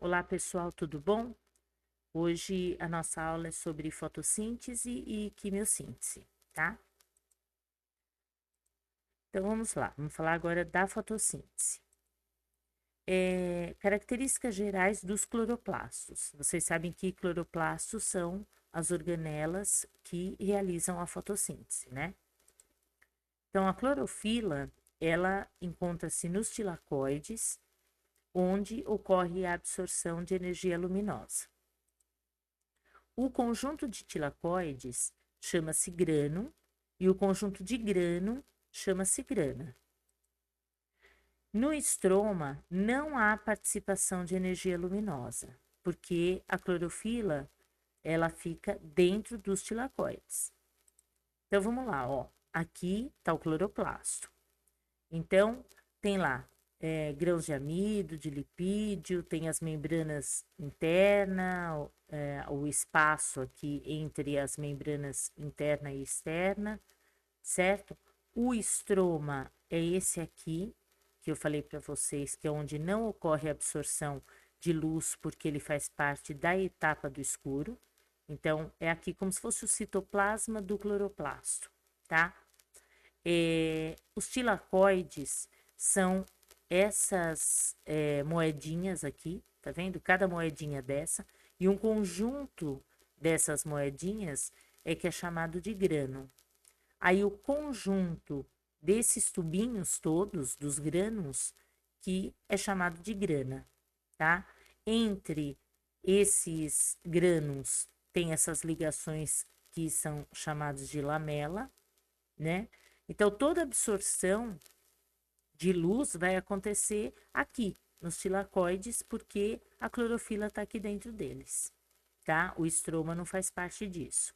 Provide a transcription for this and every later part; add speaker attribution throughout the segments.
Speaker 1: Olá, pessoal, tudo bom? Hoje a nossa aula é sobre fotossíntese e quimiossíntese, tá? Então vamos lá, vamos falar agora da fotossíntese. Características gerais dos cloroplastos. Vocês sabem que cloroplastos são as organelas que realizam a fotossíntese, né? Então a clorofila, ela encontra-se nos tilacoides, onde ocorre a absorção de energia luminosa. O conjunto de tilacoides chama-se grano e o conjunto de grano chama-se grana. No estroma não há participação de energia luminosa, porque a clorofila ela fica dentro dos tilacoides. Então vamos lá, ó. Aqui está o cloroplasto. Então tem lá grãos de amido, de lipídio, tem as membranas internas, o espaço aqui entre as membranas interna e externa, certo? O estroma é esse aqui, que eu falei para vocês, que é onde não ocorre absorção de luz, porque ele faz parte da etapa do escuro. Então, é aqui como se fosse o citoplasma do cloroplasto, tá? Os tilacoides são essas moedinhas aqui, tá vendo? Cada moedinha dessa, e um conjunto dessas moedinhas é que é chamado de grano. Aí o conjunto desses tubinhos todos, dos grânulos, que é chamado de grana, tá? Entre esses grânulos tem essas ligações que são chamadas de lamela, né? Então toda absorção de luz vai acontecer aqui, nos tilacoides, porque a clorofila está aqui dentro deles, tá? O estroma não faz parte disso.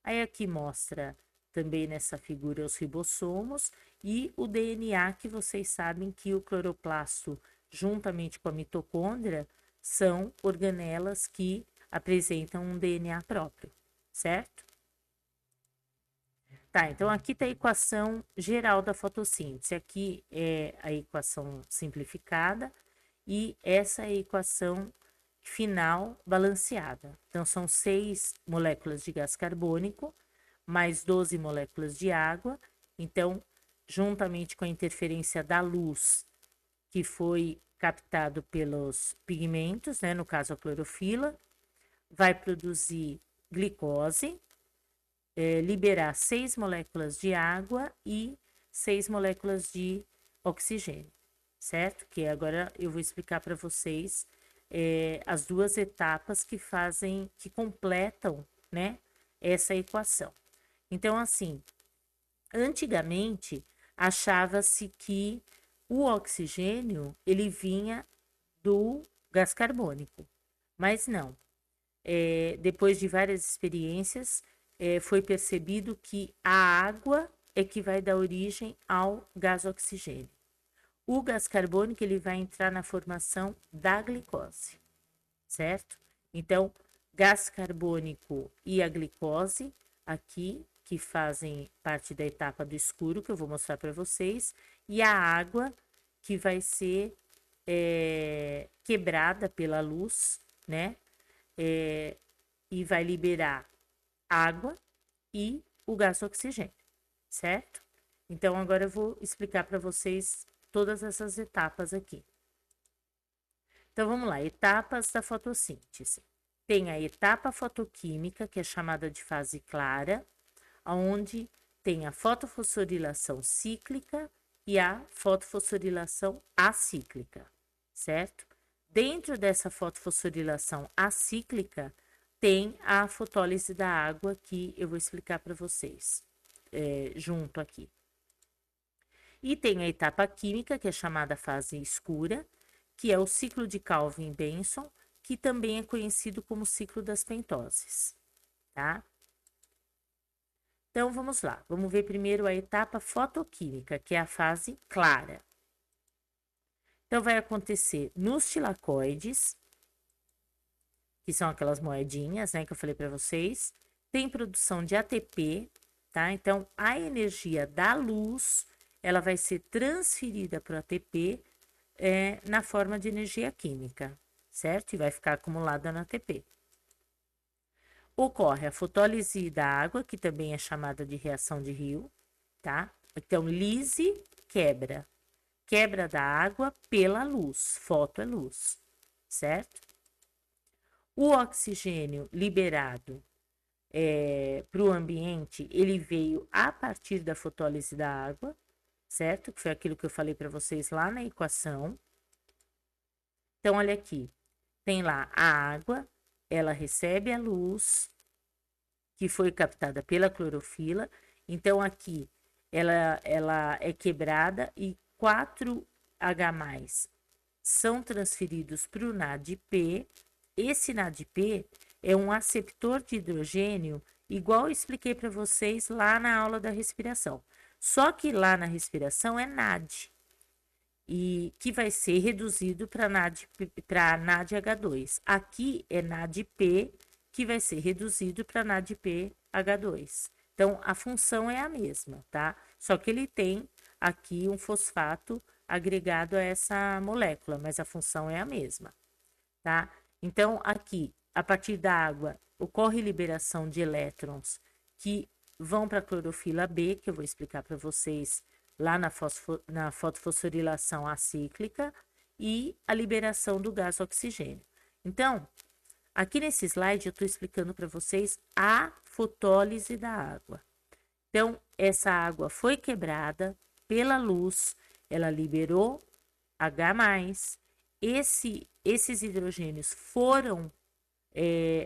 Speaker 1: Aí aqui mostra também nessa figura os ribossomos e o DNA, que vocês sabem que o cloroplasto, juntamente com a mitocôndria, são organelas que apresentam um DNA próprio, certo? Tá, então aqui está a equação geral da fotossíntese. Aqui é a equação simplificada e essa é a equação final balanceada. Então, são 6 moléculas de gás carbônico, mais 12 moléculas de água. Então, juntamente com a interferência da luz, que foi captado pelos pigmentos, né, no caso a clorofila, vai produzir glicose, liberar 6 moléculas de água e 6 moléculas de oxigênio, certo? Que agora eu vou explicar para vocês as duas etapas que fazem, que completam, né, essa equação. Então, assim, antigamente achava-se que o oxigênio ele vinha do gás carbônico, mas não. Depois de várias experiências, foi percebido que a água é que vai dar origem ao gás oxigênio. O gás carbônico ele vai entrar na formação da glicose, certo? Então, gás carbônico e a glicose aqui, que fazem parte da etapa do escuro, que eu vou mostrar para vocês, e a água, que vai ser quebrada pela luz, né? E vai liberar água e o gás oxigênio, certo? Então, agora eu vou explicar para vocês todas essas etapas aqui. Então, vamos lá, etapas da fotossíntese. Tem a etapa fotoquímica, que é chamada de fase clara, onde tem a fotofosforilação cíclica e a fotofosforilação acíclica, certo? Dentro dessa fotofosforilação acíclica, tem a fotólise da água, que eu vou explicar para vocês junto aqui. E tem a etapa química, que é chamada fase escura, que é o ciclo de Calvin-Benson, que também é conhecido como ciclo das pentoses, tá? Então, vamos lá. Vamos ver primeiro a etapa fotoquímica, que é a fase clara. Então, vai acontecer nos tilacoides, que são aquelas moedinhas, né, que eu falei para vocês. Tem produção de ATP, tá? Então, a energia da luz, ela vai ser transferida para o ATP na forma de energia química, certo? E vai ficar acumulada na ATP. Ocorre a fotólise da água, que também é chamada de reação de Rio, tá? Então, lise, quebra. Quebra da água pela luz. Foto é luz, certo? O oxigênio liberado para o ambiente, ele veio a partir da fotólise da água, certo? Que foi aquilo que eu falei para vocês lá na equação. Então, olha aqui. Tem lá a água, ela recebe a luz que foi captada pela clorofila. Então, aqui ela é quebrada e 4H+, são transferidos para o NADP. Esse NADP é um aceptor de hidrogênio, igual eu expliquei para vocês lá na aula da respiração. Só que lá na respiração é NAD, e que vai ser reduzido para NADH2. Aqui é NADP, que vai ser reduzido para NADPH2. Então, a função é a mesma, tá? Só que ele tem aqui um fosfato agregado a essa molécula, mas a função é a mesma, tá? Então, aqui, a partir da água, ocorre liberação de elétrons que vão para a clorofila B, que eu vou explicar para vocês lá na fotofosforilação acíclica, e a liberação do gás oxigênio. Então, aqui nesse slide eu estou explicando para vocês a fotólise da água. Então, essa água foi quebrada pela luz, ela liberou H+, esses hidrogênios foram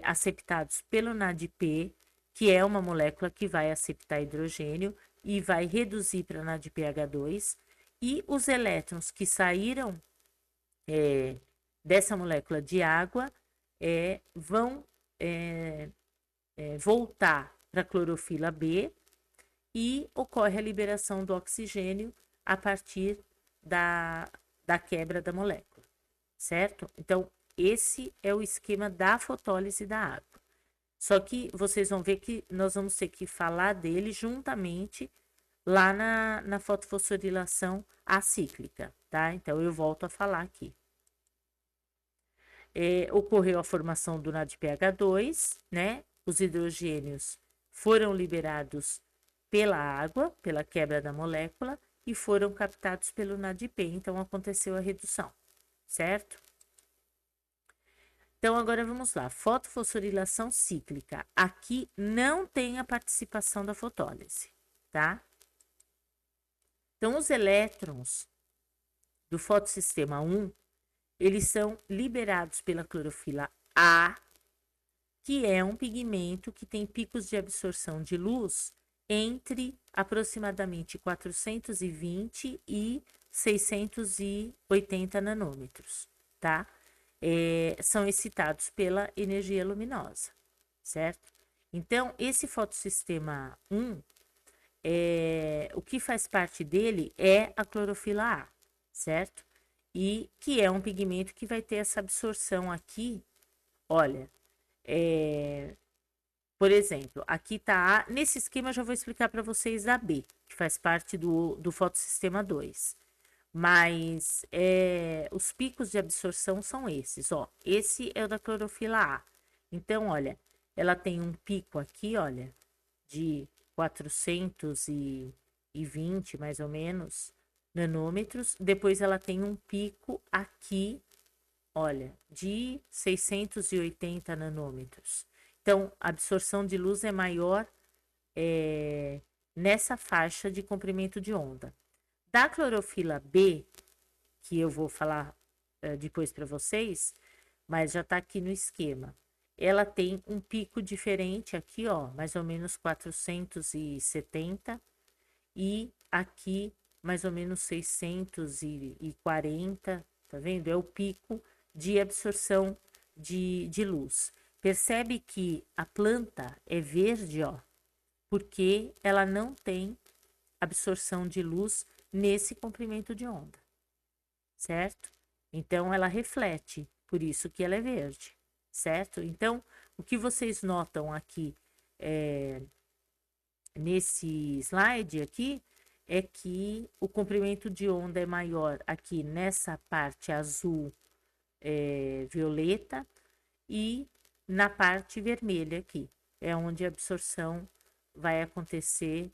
Speaker 1: aceptados pelo NADP, que é uma molécula que vai aceptar hidrogênio e vai reduzir para NADPH2, e os elétrons que saíram dessa molécula de água vão voltar para a clorofila B e ocorre a liberação do oxigênio a partir da quebra da molécula, certo? Então, esse é o esquema da fotólise da água. Só que vocês vão ver que nós vamos ter que falar dele juntamente lá na fotofosforilação acíclica, tá? Então, eu volto a falar aqui. Ocorreu a formação do NADPH2, né? Os hidrogênios foram liberados pela água, pela quebra da molécula, e foram captados pelo NADP. Então, aconteceu a redução, certo? Então, agora vamos lá. Fotofosforilação cíclica. Aqui não tem a participação da fotólise, tá? Então, os elétrons do fotossistema 1, eles são liberados pela clorofila A, que é um pigmento que tem picos de absorção de luz entre aproximadamente 420 e 680 nanômetros, tá? São excitados pela energia luminosa, certo? Então, esse fotossistema 1, o que faz parte dele é a clorofila A, certo? E que é um pigmento que vai ter essa absorção aqui, olha, por exemplo, aqui tá A, nesse esquema eu já vou explicar para vocês a B, que faz parte do fotossistema 2. Mas os picos de absorção são esses, ó. Esse é o da clorofila A. Então, olha, ela tem um pico aqui, olha, de 420, mais ou menos, nanômetros. Depois ela tem um pico aqui, olha, de 680 nanômetros. Então, a absorção de luz é maior nessa faixa de comprimento de onda. Da clorofila B, que eu vou falar depois para vocês, mas já está aqui no esquema. Ela tem um pico diferente aqui, ó, mais ou menos 470, e aqui mais ou menos 640, tá vendo? É o pico de absorção de luz. Percebe que a planta é verde, ó, porque ela não tem absorção de luz nesse comprimento de onda, certo? Então, ela reflete, por isso que ela é verde, certo? Então, o que vocês notam aqui nesse slide aqui é que o comprimento de onda é maior aqui nessa parte azul violeta, e na parte vermelha aqui, é onde a absorção vai acontecer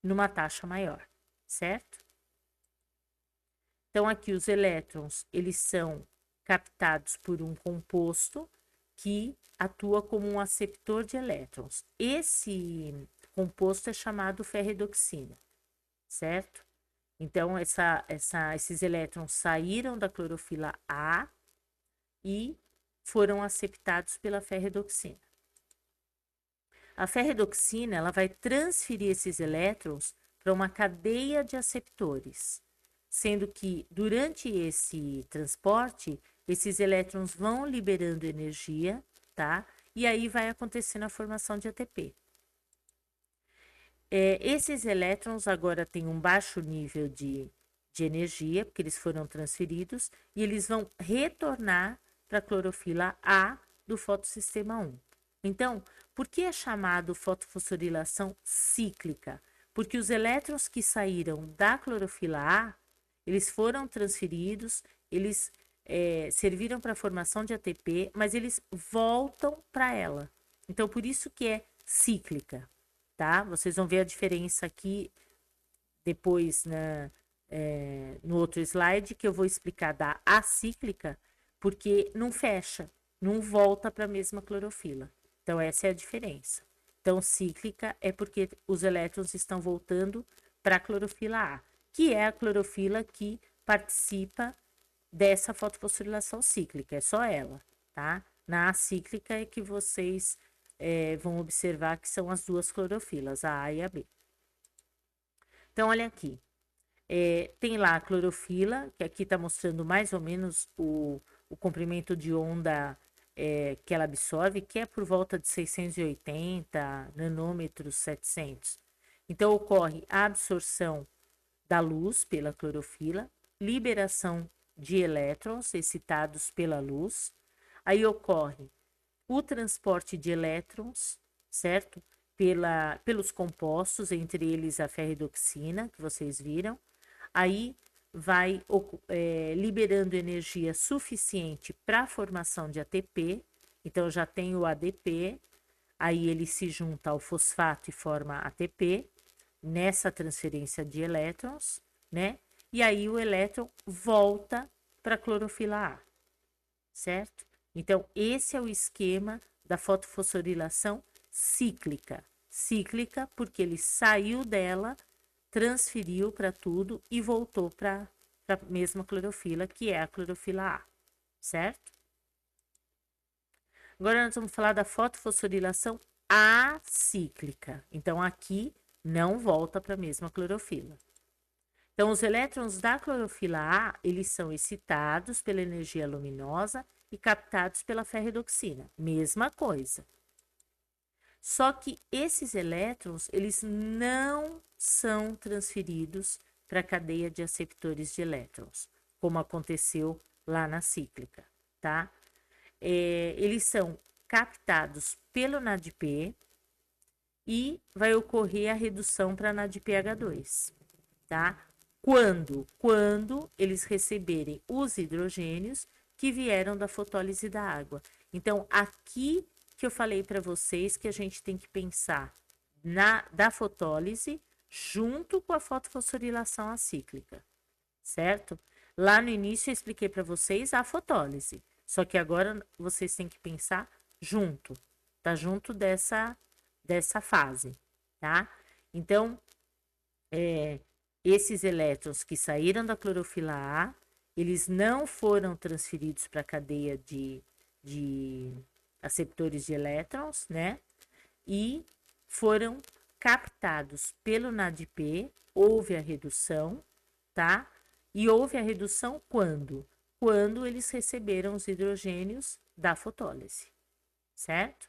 Speaker 1: numa taxa maior, certo? Então, aqui os elétrons, eles são captados por um composto que atua como um aceptor de elétrons. Esse composto é chamado ferredoxina, certo? Então, esses elétrons saíram da clorofila A e foram aceptados pela ferredoxina. A ferredoxina, ela vai transferir esses elétrons para uma cadeia de aceptores, sendo que durante esse transporte, esses elétrons vão liberando energia, tá? E aí vai acontecendo a formação de ATP. Esses elétrons agora têm um baixo nível de energia, porque eles foram transferidos, e eles vão retornar para a clorofila A do fotossistema 1. Então, por que é chamado fotofosforilação cíclica? Porque os elétrons que saíram da clorofila A, eles foram transferidos, eles serviram para a formação de ATP, mas eles voltam para ela. Então, por isso que é cíclica, tá? Vocês vão ver a diferença aqui depois no outro slide, que eu vou explicar da acíclica, porque não fecha, não volta para a mesma clorofila. Então, essa é a diferença. Então, cíclica é porque os elétrons estão voltando para a clorofila A, que é a clorofila que participa dessa fotofosforilação cíclica, é só ela, tá? Na acíclica é que vocês vão observar que são as duas clorofilas, a A e a B. Então, olha aqui. Tem lá a clorofila, que aqui está mostrando mais ou menos o comprimento de onda que ela absorve, que é por volta de 680 nanômetros, 700. Então, ocorre a absorção da luz pela clorofila, liberação de elétrons excitados pela luz, aí ocorre o transporte de elétrons, certo? Pelos compostos, entre eles a ferredoxina, que vocês viram, aí vai liberando energia suficiente para a formação de ATP, então já tem o ADP, aí ele se junta ao fosfato e forma ATP, nessa transferência de elétrons, né? E aí o elétron volta para a clorofila A, certo? Então, esse é o esquema da fotofosforilação cíclica. Cíclica porque ele saiu dela, transferiu para tudo e voltou para a mesma clorofila, que é a clorofila A, certo? Agora nós vamos falar da fotofosforilação acíclica. Então, aqui não volta para a mesma clorofila. Então, os elétrons da clorofila A, eles são excitados pela energia luminosa e captados pela ferredoxina. Mesma coisa. Só que esses elétrons, eles não são transferidos para a cadeia de aceptores de elétrons, como aconteceu lá na cíclica, tá? Eles são captados pelo NADP e vai ocorrer a redução para NADPH2, tá? Quando eles receberem os hidrogênios que vieram da fotólise da água. Então, aqui que eu falei para vocês que a gente tem que pensar da fotólise junto com a fotofosforilação acíclica, certo? Lá no início eu expliquei para vocês a fotólise, só que agora vocês têm que pensar junto, tá? Junto dessa fase, tá? Então, esses elétrons que saíram da clorofila A, eles não foram transferidos para a cadeia de aceptores de elétrons, né? E foram captados pelo NADP, houve a redução, tá? E houve a redução quando? Quando eles receberam os hidrogênios da fotólise, certo?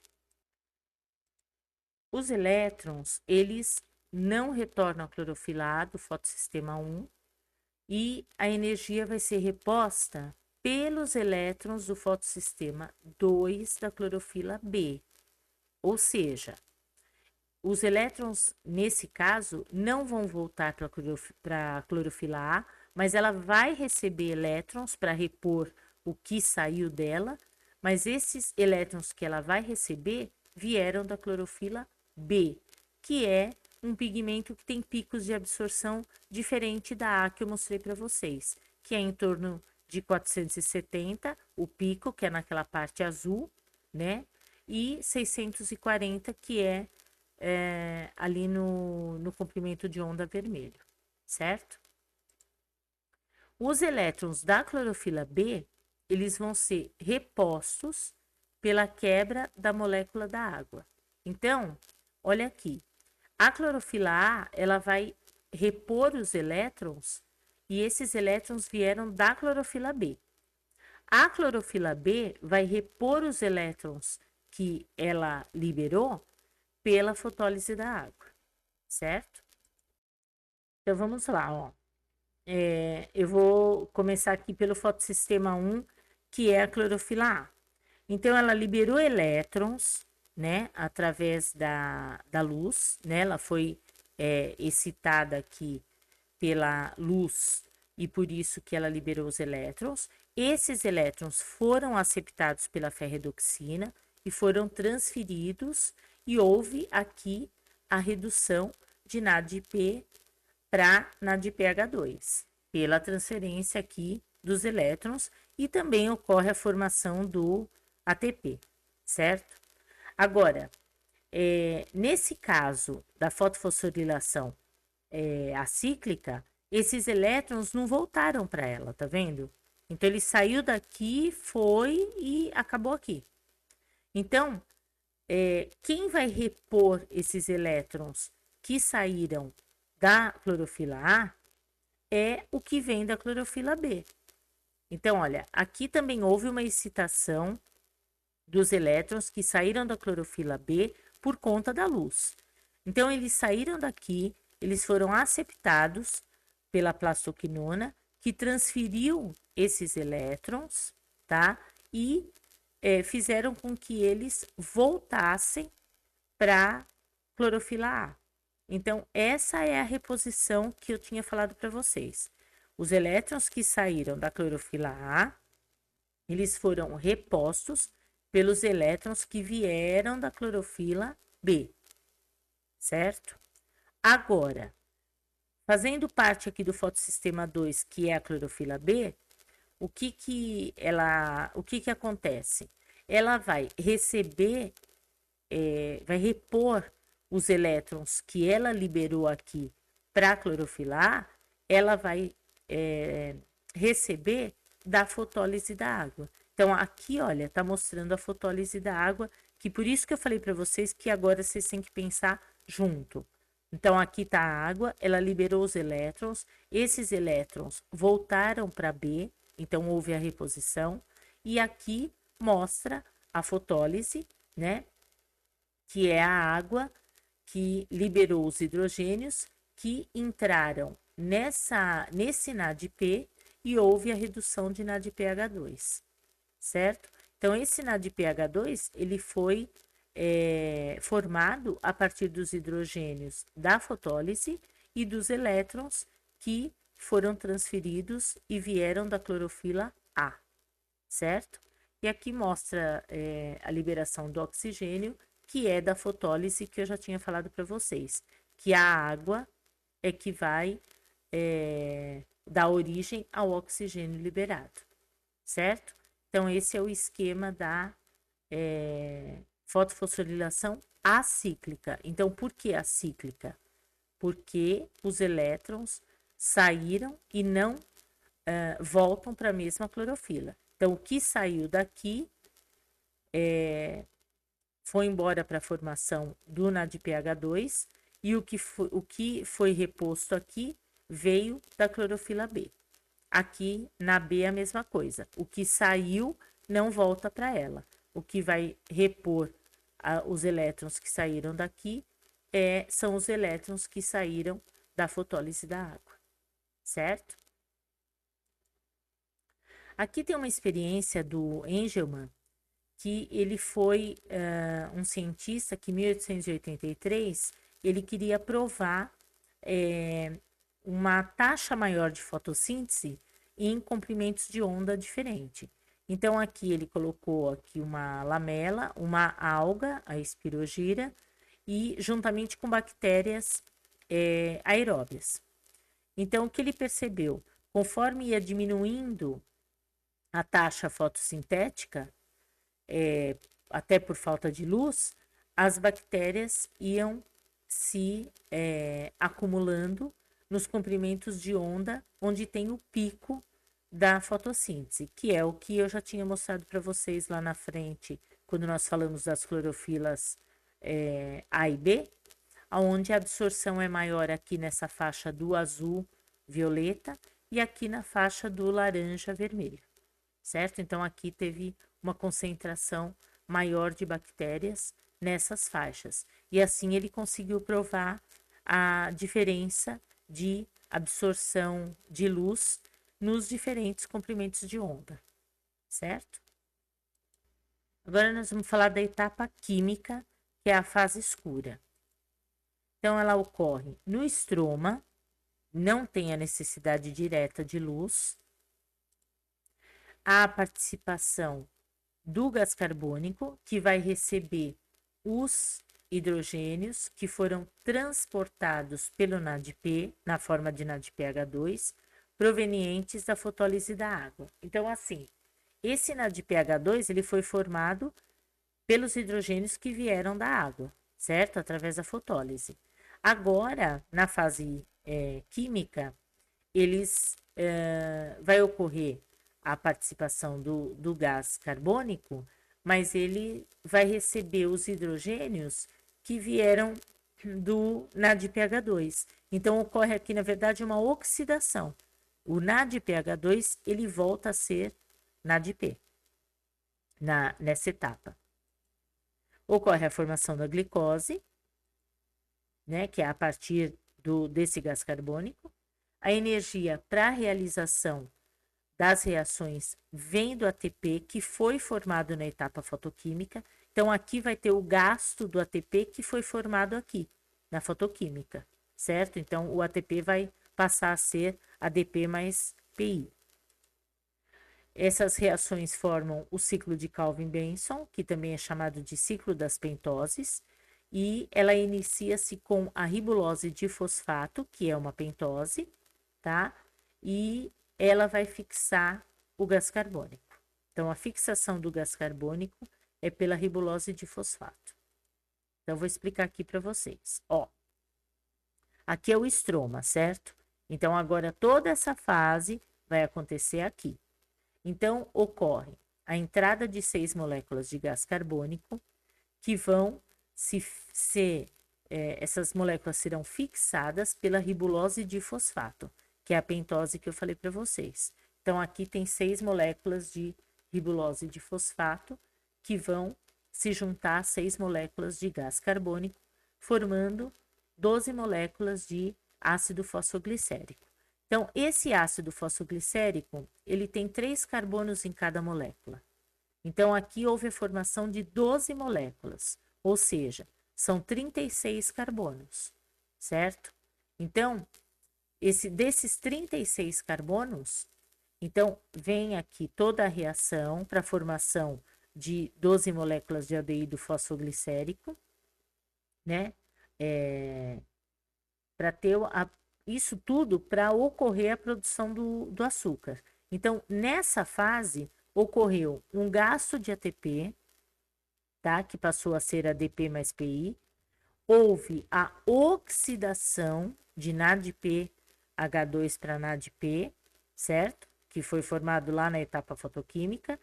Speaker 1: Os elétrons, eles não retornam à clorofila A do fotossistema 1 e a energia vai ser reposta pelos elétrons do fotossistema 2 da clorofila B. Ou seja, os elétrons, nesse caso, não vão voltar para a clorofila A, mas ela vai receber elétrons para repor o que saiu dela, mas esses elétrons que ela vai receber vieram da clorofila B, que é um pigmento que tem picos de absorção diferente da A que eu mostrei para vocês, que é em torno de 470, o pico, que é naquela parte azul, né? E 640, que é, ali no comprimento de onda vermelho, certo? Os elétrons da clorofila B, eles vão ser repostos pela quebra da molécula da água. Então, olha aqui, a clorofila A, ela vai repor os elétrons e esses elétrons vieram da clorofila B. A clorofila B vai repor os elétrons que ela liberou pela fotólise da água, certo? Então vamos lá, ó. Eu vou começar aqui pelo fotossistema 1, que é a clorofila A. Então, ela liberou elétrons, né, através da luz, né, ela foi excitada aqui pela luz e por isso que ela liberou os elétrons. Esses elétrons foram aceptados pela ferredoxina e foram transferidos e houve aqui a redução de NADP para NADPH2, pela transferência aqui dos elétrons e também ocorre a formação do ATP, certo? Agora, nesse caso da fotofosforilação acíclica, esses elétrons não voltaram para ela, tá vendo? Então, ele saiu daqui, foi e acabou aqui. Então, quem vai repor esses elétrons que saíram da clorofila A é o que vem da clorofila B. Então, olha, aqui também houve uma excitação dos elétrons que saíram da clorofila B por conta da luz. Então, eles saíram daqui, eles foram aceptados pela plastoquinona, que transferiu esses elétrons, tá? E fizeram com que eles voltassem para clorofila A. Então, essa é a reposição que eu tinha falado para vocês. Os elétrons que saíram da clorofila A, eles foram repostos pelos elétrons que vieram da clorofila B, certo? Agora, fazendo parte aqui do fotossistema 2, que é a clorofila B, o que acontece? Ela vai receber, vai repor os elétrons que ela liberou aqui para a clorofila A, ela vai receber da fotólise da água. Então, aqui, olha, tá mostrando a fotólise da água, que por isso que eu falei para vocês que agora vocês têm que pensar junto. Então, aqui tá a água, ela liberou os elétrons, esses elétrons voltaram para B, então houve a reposição, e aqui mostra a fotólise, né? Que é a água que liberou os hidrogênios que entraram nesse NADP e houve a redução de NADPH2, certo? Então, esse NADPH2, ele foi formado a partir dos hidrogênios da fotólise e dos elétrons que foram transferidos e vieram da clorofila A, certo? E aqui mostra a liberação do oxigênio, que é da fotólise, que eu já tinha falado para vocês, que a água é que vai dar origem ao oxigênio liberado, certo? Então, esse é o esquema da fotofosforilação acíclica. Então, por que acíclica? Porque os elétrons saíram e não voltam para a mesma clorofila. Então, o que saiu daqui foi embora para a formação do NADPH2 e o que foi reposto aqui veio da clorofila B. Aqui na B é a mesma coisa. O que saiu não volta para ela. O que vai repor os elétrons que saíram daqui são os elétrons que saíram da fotólise da água, certo? Aqui tem uma experiência do Engelmann, que ele foi um cientista que em 1883 ele queria provar uma taxa maior de fotossíntese em comprimentos de onda diferente. Então, aqui ele colocou aqui uma lamela, uma alga, a espirogira, e juntamente com bactérias aeróbias. Então, o que ele percebeu? Conforme ia diminuindo a taxa fotossintética, até por falta de luz, as bactérias iam se acumulando nos comprimentos de onda onde tem o pico da fotossíntese, que é o que eu já tinha mostrado para vocês lá na frente, quando nós falamos das clorofilas A e B, onde a absorção é maior aqui nessa faixa do azul violeta e aqui na faixa do laranja vermelho, certo? Então aqui teve uma concentração maior de bactérias nessas faixas. E assim ele conseguiu provar a diferença de absorção de luz nos diferentes comprimentos de onda, certo? Agora nós vamos falar da etapa química, que é a fase escura. Então, ela ocorre no estroma, não tem a necessidade direta de luz. Há a participação do gás carbônico, que vai receber os hidrogênios que foram transportados pelo NADP, na forma de NADPH2, provenientes da fotólise da água. Então, assim, esse NADPH2 ele foi formado pelos hidrogênios que vieram da água, certo? Através da fotólise. Agora, na fase química, vai ocorrer a participação do gás carbônico, mas ele vai receber os hidrogênios que vieram do NADPH2. Então, ocorre aqui, na verdade, uma oxidação. O NADPH2, ele volta a ser NADP nessa etapa. Ocorre a formação da glicose, né, que é a partir desse gás carbônico. A energia para a realização das reações vem do ATP, que foi formado na etapa fotoquímica. Então, aqui vai ter o gasto do ATP que foi formado aqui, na fotoquímica, certo? Então, o ATP vai passar a ser ADP mais PI. Essas reações formam o ciclo de Calvin-Benson, que também é chamado de ciclo das pentoses, e ela inicia-se com a ribulose de fosfato, que é uma pentose, tá? E ela vai fixar o gás carbônico. Então, a fixação do gás carbônico é pela ribulose de fosfato. Então, vou explicar aqui para vocês. Ó, aqui é o estroma, certo? Então, agora toda essa fase vai acontecer aqui. Então, ocorre a entrada de 6 moléculas de gás carbônico que vão essas moléculas serão fixadas pela ribulose de fosfato, que é a pentose que eu falei para vocês. Então, aqui tem 6 moléculas de ribulose de fosfato que vão se juntar a 6 moléculas de gás carbônico, formando 12 moléculas de ácido fosfoglicérico. Então, esse ácido fosfoglicérico, ele tem 3 carbonos em cada molécula. Então, aqui houve a formação de 12 moléculas, ou seja, são 36 carbonos, certo? Então, desses 36 carbonos, então, vem aqui toda a reação para a formação de 12 moléculas de aldeído fosfoglicérico, né? Para ter isso tudo para ocorrer a produção do açúcar. Então, nessa fase, ocorreu um gasto de ATP, tá? Que passou a ser ADP mais PI. Houve a oxidação de NADPH2 para NADP, certo? Que foi formado lá na etapa fotoquímica.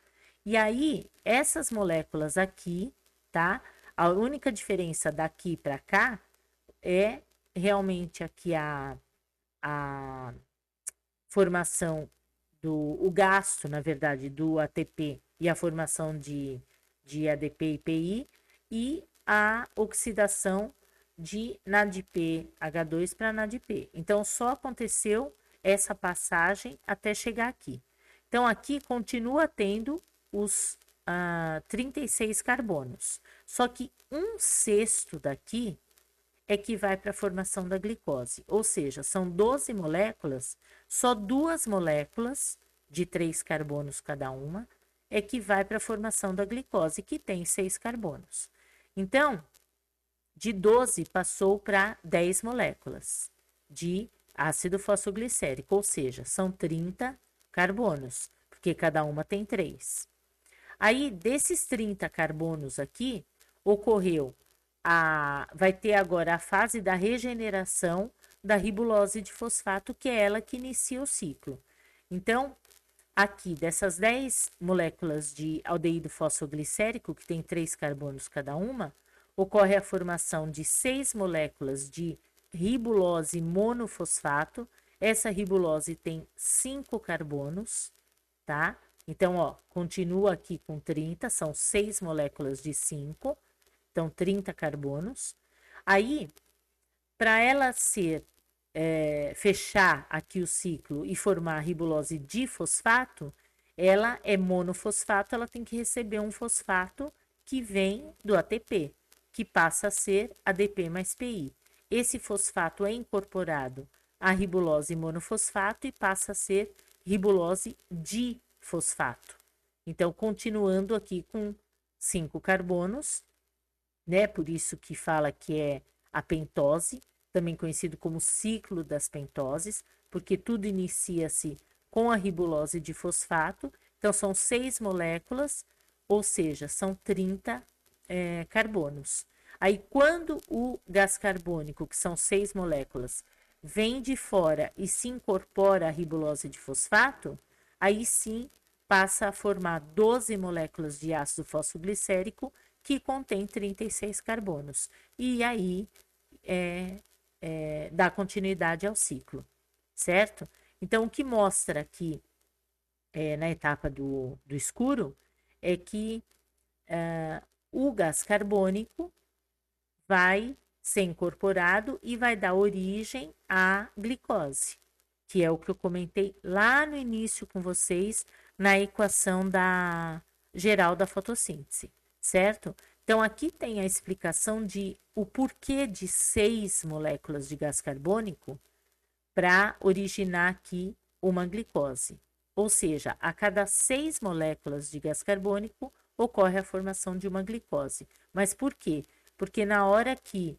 Speaker 1: E aí, essas moléculas aqui, tá? A única diferença daqui para cá é realmente aqui a formação o gasto, na verdade, do ATP e a formação de ADP e PI e a oxidação de NADPH2 para NADP. Então, só aconteceu essa passagem até chegar aqui. Então, aqui continua tendo os 36 carbonos. Só que 1/6 daqui é que vai para a formação da glicose. Ou seja, são 12 moléculas, só 2 moléculas de 3 carbonos cada uma é que vai para a formação da glicose, que tem 6 carbonos. Então, de 12 passou para 10 moléculas de ácido fosfoglicérico, ou seja, são 30 carbonos, porque cada uma tem 3. Aí, desses 30 carbonos aqui, vai ter agora a fase da regeneração da ribulose de fosfato, que é ela que inicia o ciclo. Então, aqui, dessas 10 moléculas de aldeído fosfoglicérico, que tem 3 carbonos cada uma, ocorre a formação de 6 moléculas de ribulose monofosfato. Essa ribulose tem 5 carbonos, tá? Então, ó, continua aqui com 30, são 6 moléculas de 5, então 30 carbonos. Aí, para ela fechar aqui o ciclo e formar a ribulose difosfato, ela é monofosfato, ela tem que receber um fosfato que vem do ATP, que passa a ser ADP mais PI. Esse fosfato é incorporado à ribulose monofosfato e passa a ser ribulose difosfato. Então, continuando aqui com 5 carbonos, né? Por isso que fala que é a pentose, também conhecido como ciclo das pentoses, porque tudo inicia-se com a ribulose de fosfato. Então, são 6 moléculas, ou seja, são 30 carbonos. Aí, quando o gás carbônico, que são 6 moléculas, vem de fora e se incorpora à ribulose de fosfato, aí sim passa a formar 12 moléculas de ácido fosfoglicérico, que contém 36 carbonos. E aí dá continuidade ao ciclo, certo? Então, o que mostra aqui na etapa do escuro é que o gás carbônico vai ser incorporado e vai dar origem à glicose, que é o que eu comentei lá no início com vocês na equação geral da fotossíntese, certo? Então, aqui tem a explicação de o porquê de 6 moléculas de gás carbônico para originar aqui uma glicose. Ou seja, a cada 6 moléculas de gás carbônico ocorre a formação de uma glicose. Mas por quê? Porque na hora que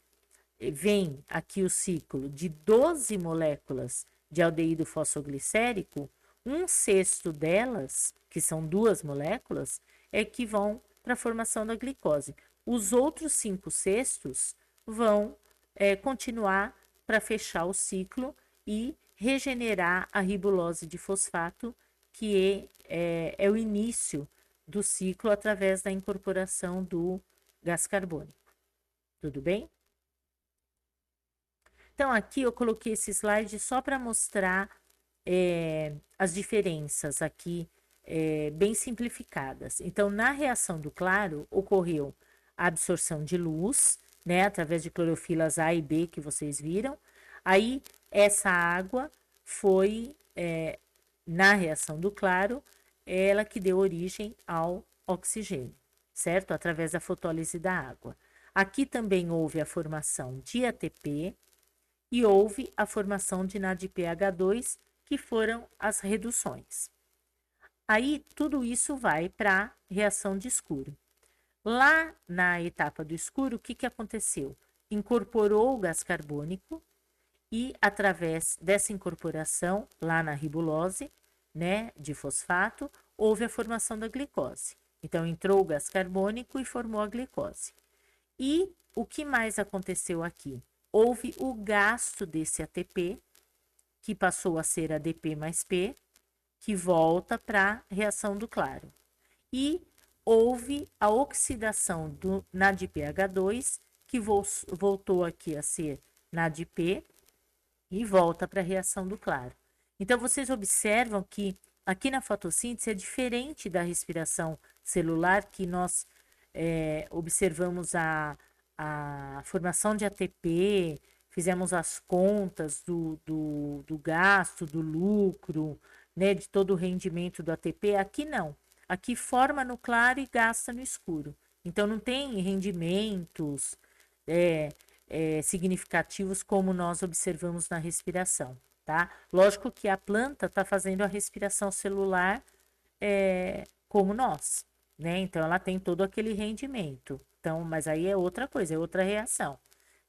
Speaker 1: vem aqui o ciclo de 12 moléculas de aldeído fosfoglicérico, 1/6 delas, que são 2 moléculas, é que vão para a formação da glicose. Os outros 5/6 vão continuar para fechar o ciclo e regenerar a ribulose de fosfato, que é o início do ciclo através da incorporação do gás carbônico. Tudo bem? Então, aqui eu coloquei esse slide só para mostrar as diferenças aqui, bem simplificadas. Então, na reação do claro, ocorreu a absorção de luz, né, através de clorofilas A e B, que vocês viram. Aí, essa água foi, na reação do claro, ela que deu origem ao oxigênio, certo? Através da fotólise da água. Aqui também houve a formação de ATP e houve a formação de NADPH2, que foram as reduções. Aí, tudo isso vai para a reação de escuro. Lá na etapa do escuro, o que aconteceu? Incorporou o gás carbônico e, através dessa incorporação, lá na ribulose, né, de fosfato, houve a formação da glicose. Então, entrou o gás carbônico e formou a glicose. E o que mais aconteceu aqui? Houve o gasto desse ATP, que passou a ser ADP mais P, que volta para a reação do claro. E houve a oxidação do NADPH2, que voltou aqui a ser NADP e volta para a reação do claro. Então, vocês observam que aqui na fotossíntese é diferente da respiração celular, que nós observamos a formação de ATP, fizemos as contas do gasto, do lucro, né, de todo o rendimento do ATP. Aqui não. Aqui forma no claro e gasta no escuro. Então, não tem rendimentos, significativos como nós observamos na respiração, tá? Lógico que a planta está fazendo a respiração celular como nós, né? Então ela tem todo aquele rendimento. Então, mas aí é outra coisa, é outra reação.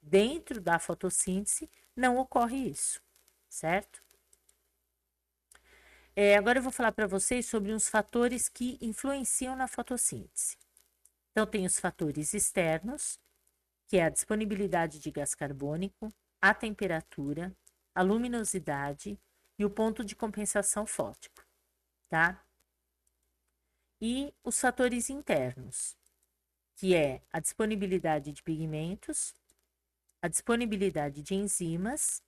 Speaker 1: Dentro da fotossíntese não ocorre isso, certo? Agora eu vou falar para vocês sobre uns fatores que influenciam na fotossíntese. Então, tem os fatores externos, que é a disponibilidade de gás carbônico, a temperatura, a luminosidade e o ponto de compensação fótico, tá? E os fatores internos, que é a disponibilidade de pigmentos, a disponibilidade de enzimas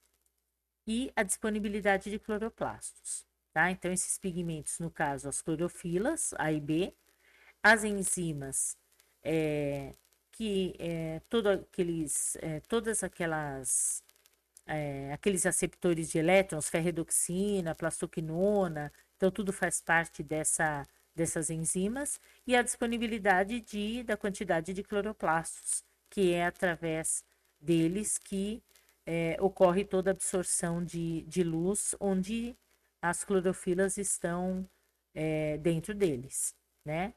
Speaker 1: e a disponibilidade de cloroplastos, tá? Então, esses pigmentos, no caso, as clorofilas, A e B, as enzimas, todas aqueles aceptores de elétrons, ferredoxina, plastoquinona, então tudo faz parte dessas enzimas, e a disponibilidade da quantidade de cloroplastos, que é através deles que ocorre toda a absorção de luz, onde as clorofilas estão dentro deles, né?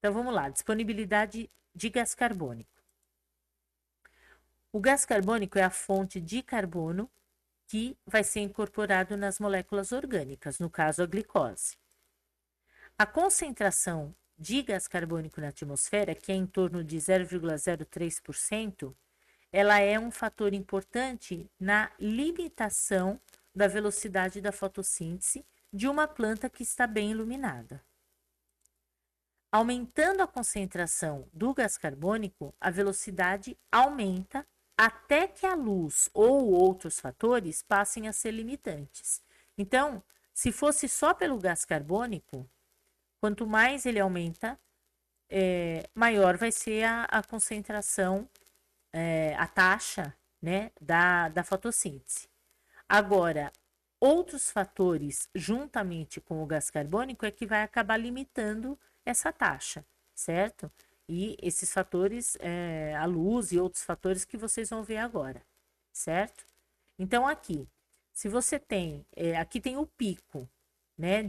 Speaker 1: Então vamos lá, disponibilidade de gás carbônico. O gás carbônico é a fonte de carbono que vai ser incorporado nas moléculas orgânicas, no caso a glicose. A concentração de gás carbônico na atmosfera, que é em torno de 0,03%, ela é um fator importante na limitação da velocidade da fotossíntese de uma planta que está bem iluminada. Aumentando a concentração do gás carbônico, a velocidade aumenta até que a luz ou outros fatores passem a ser limitantes. Então, se fosse só pelo gás carbônico, quanto mais ele aumenta, maior vai ser a concentração, a taxa, né, da fotossíntese. Agora, outros fatores, juntamente com o gás carbônico, é que vai acabar limitando essa taxa, certo? E esses fatores, a luz e outros fatores que vocês vão ver agora, certo? Então, aqui, se você tem, aqui tem o pico, né,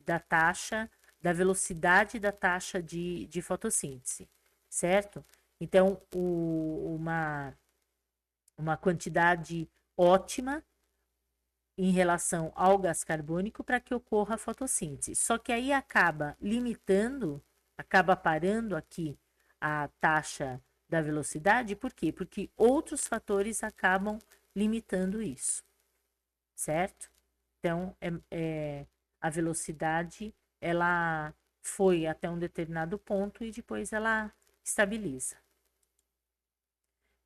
Speaker 1: da taxa, da velocidade da taxa de fotossíntese, certo? Então, uma quantidade ótima em relação ao gás carbônico para que ocorra a fotossíntese. Só que aí acaba limitando, acaba parando aqui a taxa da velocidade, por quê? Porque outros fatores acabam limitando isso, certo? Então, a velocidade, ela foi até um determinado ponto e depois ela estabiliza.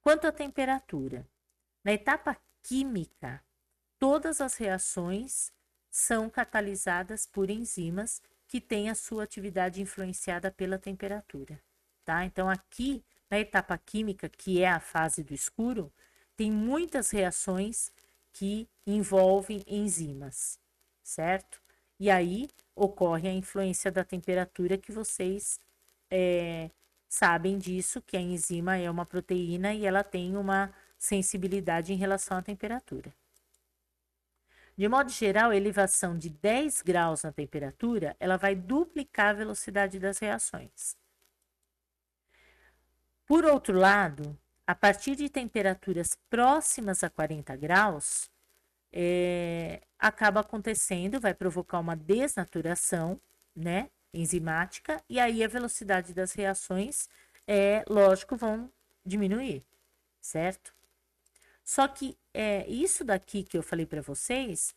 Speaker 1: Quanto à temperatura, na etapa química, todas as reações são catalisadas por enzimas que têm a sua atividade influenciada pela temperatura, tá? Então, aqui na etapa química, que é a fase do escuro, tem muitas reações que envolvem enzimas, certo? E aí ocorre a influência da temperatura, que vocês sabem disso, que a enzima é uma proteína e ela tem uma sensibilidade em relação à temperatura. De modo geral, a elevação de 10 graus na temperatura, ela vai duplicar a velocidade das reações. Por outro lado, a partir de temperaturas próximas a 40 graus, acaba acontecendo, vai provocar uma desnaturação, né, enzimática, e aí a velocidade das reações, lógico, vão diminuir, certo? Só que isso daqui que eu falei para vocês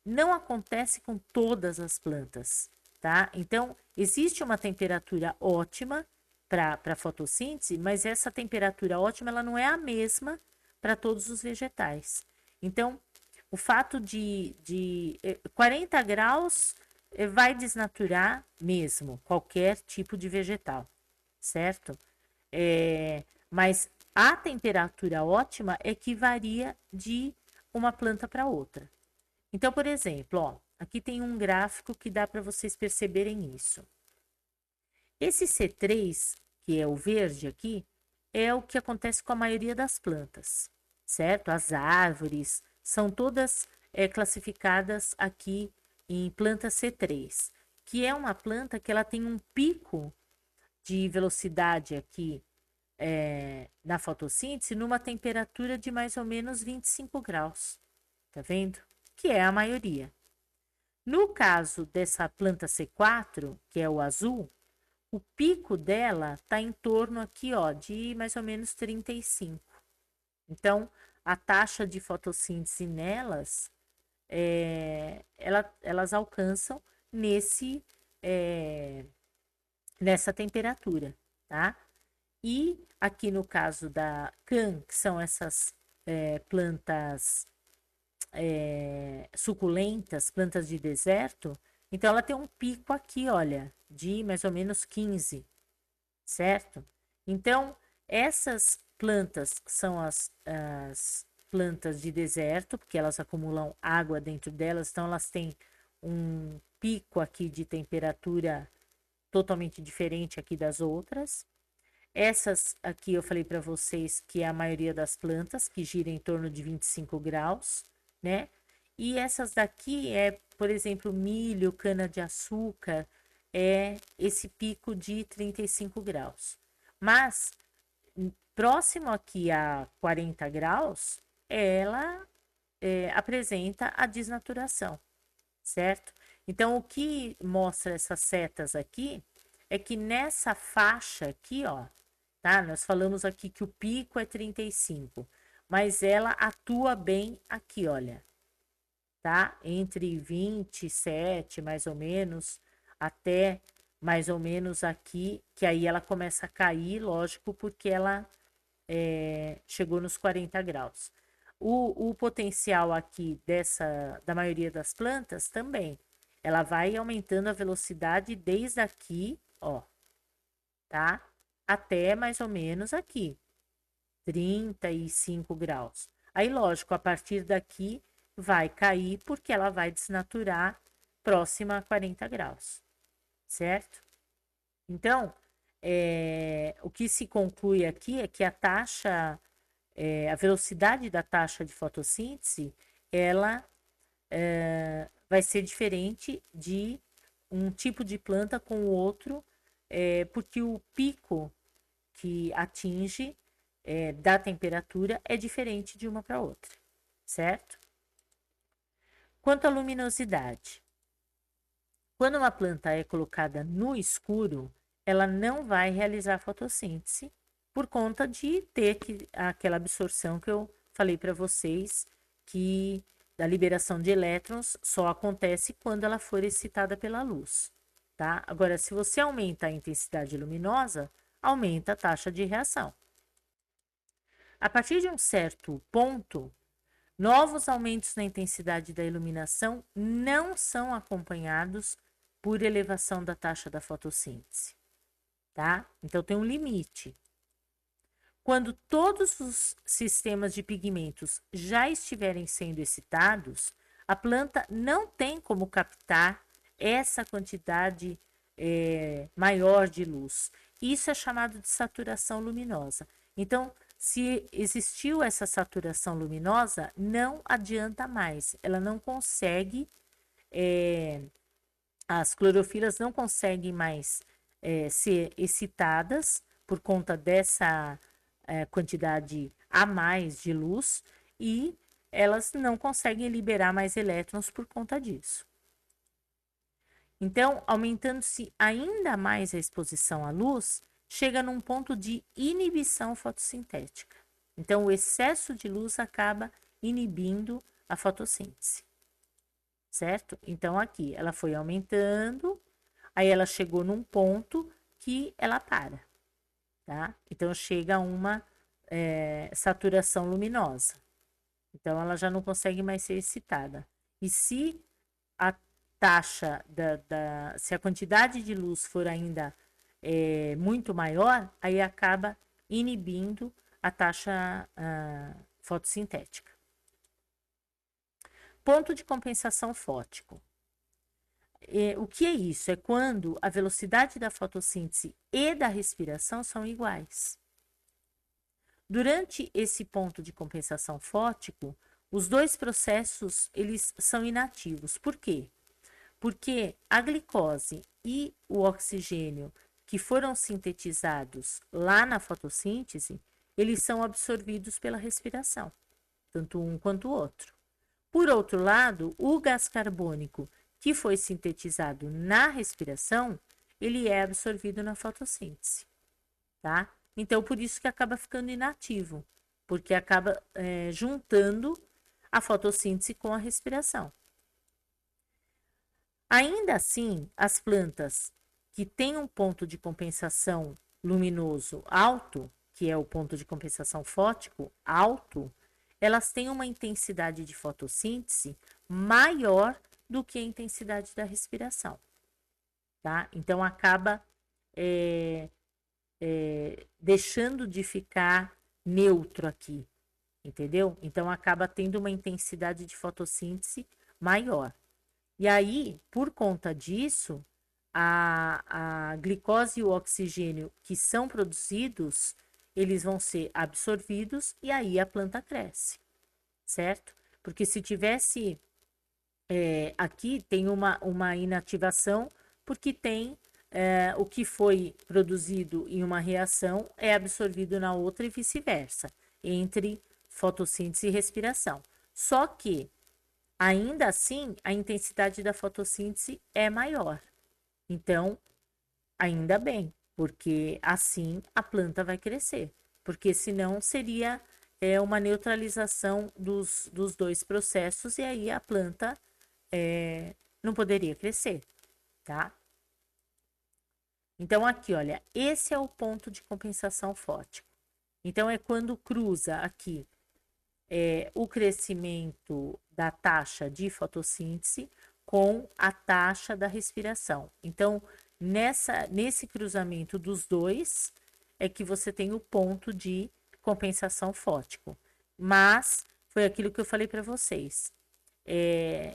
Speaker 1: não acontece com todas as plantas, tá? Então, existe uma temperatura ótima para fotossíntese, mas essa temperatura ótima ela não é a mesma para todos os vegetais. Então, o fato de 40 graus vai desnaturar mesmo qualquer tipo de vegetal, certo? Mas a temperatura ótima é que varia de uma planta para outra. Então, por exemplo, ó, aqui tem um gráfico que dá para vocês perceberem isso. Esse C3, que é o verde aqui, é o que acontece com a maioria das plantas, certo? As árvores são todas classificadas aqui em planta C3, que é uma planta que ela tem um pico de velocidade aqui na fotossíntese numa temperatura de mais ou menos 25 graus, tá vendo? Que é a maioria. No caso dessa planta C4, que é o azul, o pico dela está em torno aqui, ó, de mais ou menos 35. Então, a taxa de fotossíntese nelas, elas alcançam nesse, nessa temperatura, tá? E aqui no caso da can, que são essas plantas suculentas, plantas de deserto, então ela tem um pico aqui, olha, de mais ou menos 15, certo? Então, essas plantas são as plantas de deserto, porque elas acumulam água dentro delas, então elas têm um pico aqui de temperatura totalmente diferente aqui das outras. Essas aqui eu falei para vocês que é a maioria das plantas, que gira em torno de 25 graus, né? E essas daqui é, por exemplo, milho, cana-de-açúcar, é esse pico de 35 graus. Mas próximo aqui a 40 graus, ela apresenta a desnaturação, certo? Então, o que mostra essas setas aqui é que nessa faixa aqui, ó, tá? Nós falamos aqui que o pico é 35, mas ela atua bem aqui, olha, tá? Entre 27, mais ou menos, até mais ou menos aqui, que aí ela começa a cair, lógico, porque ela chegou nos 40 graus. O potencial aqui da maioria das plantas também, ela vai aumentando a velocidade desde aqui, ó, tá? Até mais ou menos aqui, 35 graus. Aí, lógico, a partir daqui vai cair porque ela vai desnaturar próxima a 40 graus, certo? Então, o que se conclui aqui é que a taxa, a velocidade da taxa de fotossíntese, ela vai ser diferente de um tipo de planta com o outro, porque o pico que atinge da temperatura é diferente de uma para outra, certo? Quanto à luminosidade, quando uma planta é colocada no escuro, ela não vai realizar fotossíntese por conta de ter aquela absorção que eu falei para vocês, que da liberação de elétrons só acontece quando ela for excitada pela luz, tá? Agora, se você aumenta a intensidade luminosa, aumenta a taxa de reação. A partir de um certo ponto, novos aumentos na intensidade da iluminação não são acompanhados por elevação da taxa da fotossíntese, tá? Então tem um limite. Quando todos os sistemas de pigmentos já estiverem sendo excitados, a planta não tem como captar essa quantidade maior de luz. Isso é chamado de saturação luminosa. Então, se existiu essa saturação luminosa, não adianta mais. Ela não consegue, as clorofilas não conseguem mais ser excitadas por conta dessa quantidade a mais de luz e elas não conseguem liberar mais elétrons por conta disso. Então, aumentando-se ainda mais a exposição à luz, chega num ponto de inibição fotossintética. Então, o excesso de luz acaba inibindo a fotossíntese, certo? Então, aqui ela foi aumentando, aí ela chegou num ponto que ela para, tá? Então, chega a uma saturação luminosa. Então, ela já não consegue mais ser excitada. E se a taxa se a quantidade de luz for ainda muito maior, aí acaba inibindo a taxa fotossintética. Ponto de compensação fótico. O que é isso? É quando a velocidade da fotossíntese e da respiração são iguais. Durante esse ponto de compensação fótico, os dois processos eles são inativos. Por quê? Porque a glicose e o oxigênio que foram sintetizados lá na fotossíntese, eles são absorvidos pela respiração, tanto um quanto o outro. Por outro lado, o gás carbônico que foi sintetizado na respiração, ele é absorvido na fotossíntese, tá? Então, por isso que acaba ficando inativo, porque acaba juntando a fotossíntese com a respiração. Ainda assim, as plantas que têm um ponto de compensação luminoso alto, que é o ponto de compensação fótico alto, elas têm uma intensidade de fotossíntese maior do que a intensidade da respiração, tá? Então, acaba deixando de ficar neutro aqui, entendeu? Então, acaba tendo uma intensidade de fotossíntese maior. E aí, por conta disso, a glicose e o oxigênio que são produzidos, eles vão ser absorvidos e aí a planta cresce, certo? Porque se tivesse aqui, tem uma inativação, porque tem o que foi produzido em uma reação é absorvido na outra e vice-versa, entre fotossíntese e respiração. Só que ainda assim, a intensidade da fotossíntese é maior. Então, ainda bem, porque assim a planta vai crescer. Porque senão seria uma neutralização dos dois processos e aí a planta não poderia crescer, tá? Então, aqui, olha, esse é o ponto de compensação fótico. Então, é quando cruza aqui o crescimento da taxa de fotossíntese com a taxa da respiração. Então, nesse cruzamento dos dois, é que você tem o ponto de compensação fótico. Mas, foi aquilo que eu falei para vocês.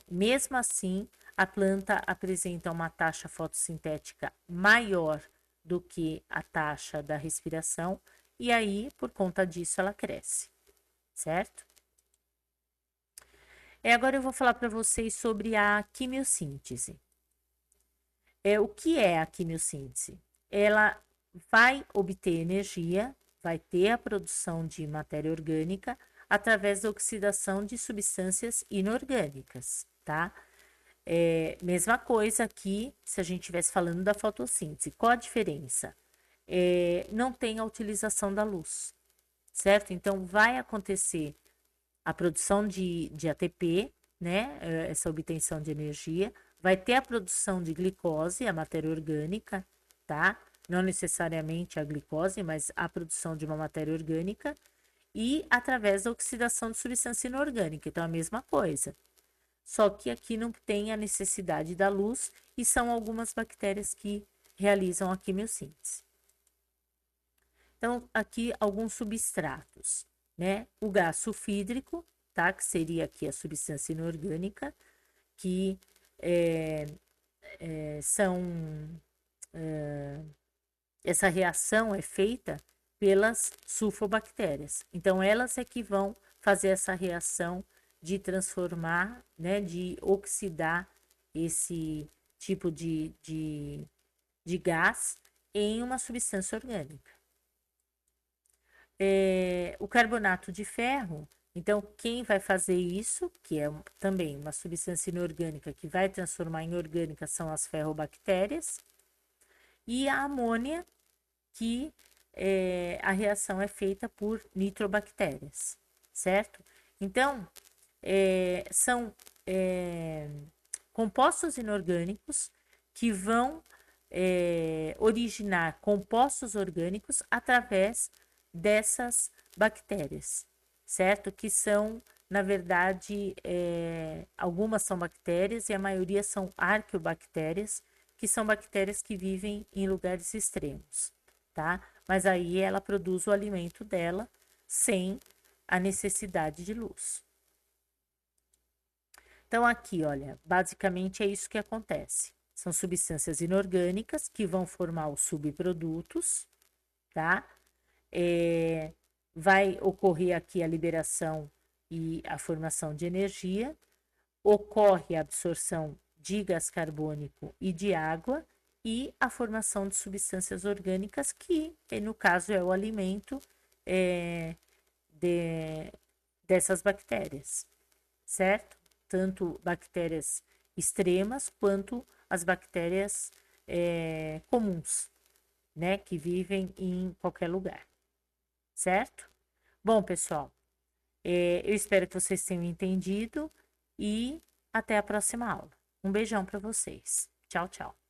Speaker 1: Mesmo assim, a planta apresenta uma taxa fotossintética maior do que a taxa da respiração, e aí, por conta disso, ela cresce, certo? Agora eu vou falar para vocês sobre a quimiossíntese. O que é a quimiossíntese? Ela vai obter energia, vai ter a produção de matéria orgânica através da oxidação de substâncias inorgânicas, tá? Mesma coisa aqui, se a gente estivesse falando da fotossíntese. Qual a diferença? Não tem a utilização da luz, certo? Então, vai acontecer a produção de ATP, né? Essa obtenção de energia. Vai ter a produção de glicose, a matéria orgânica, tá? Não necessariamente a glicose, mas a produção de uma matéria orgânica. E através da oxidação de substância inorgânica. Então, a mesma coisa. Só que aqui não tem a necessidade da luz e são algumas bactérias que realizam a quimiossíntese. Então, aqui alguns substratos, né? O gás sulfídrico, tá? Que seria aqui a substância inorgânica, que essa reação é feita pelas sulfobactérias. Então, elas é que vão fazer essa reação de transformar, né? De oxidar esse tipo de gás em uma substância orgânica. O carbonato de ferro, então, quem vai fazer isso, que é também uma substância inorgânica que vai transformar em orgânica, são as ferrobactérias. E a amônia, que a reação é feita por nitrobactérias, certo? Então, são compostos inorgânicos que vão originar compostos orgânicos através dessas bactérias, certo? Que são, na verdade, algumas são bactérias e a maioria são arqueobactérias, que são bactérias que vivem em lugares extremos, tá? Mas aí ela produz o alimento dela sem a necessidade de luz. Então, aqui, olha, basicamente é isso que acontece. São substâncias inorgânicas que vão formar os subprodutos, tá? vai ocorrer aqui a liberação e a formação de energia, ocorre a absorção de gás carbônico e de água e a formação de substâncias orgânicas, que no caso é o alimento de, dessas bactérias, certo? Tanto bactérias extremas quanto as bactérias comuns, né? Que vivem em qualquer lugar, certo? Bom, pessoal, eu espero que vocês tenham entendido e até a próxima aula. Um beijão para vocês. Tchau, tchau.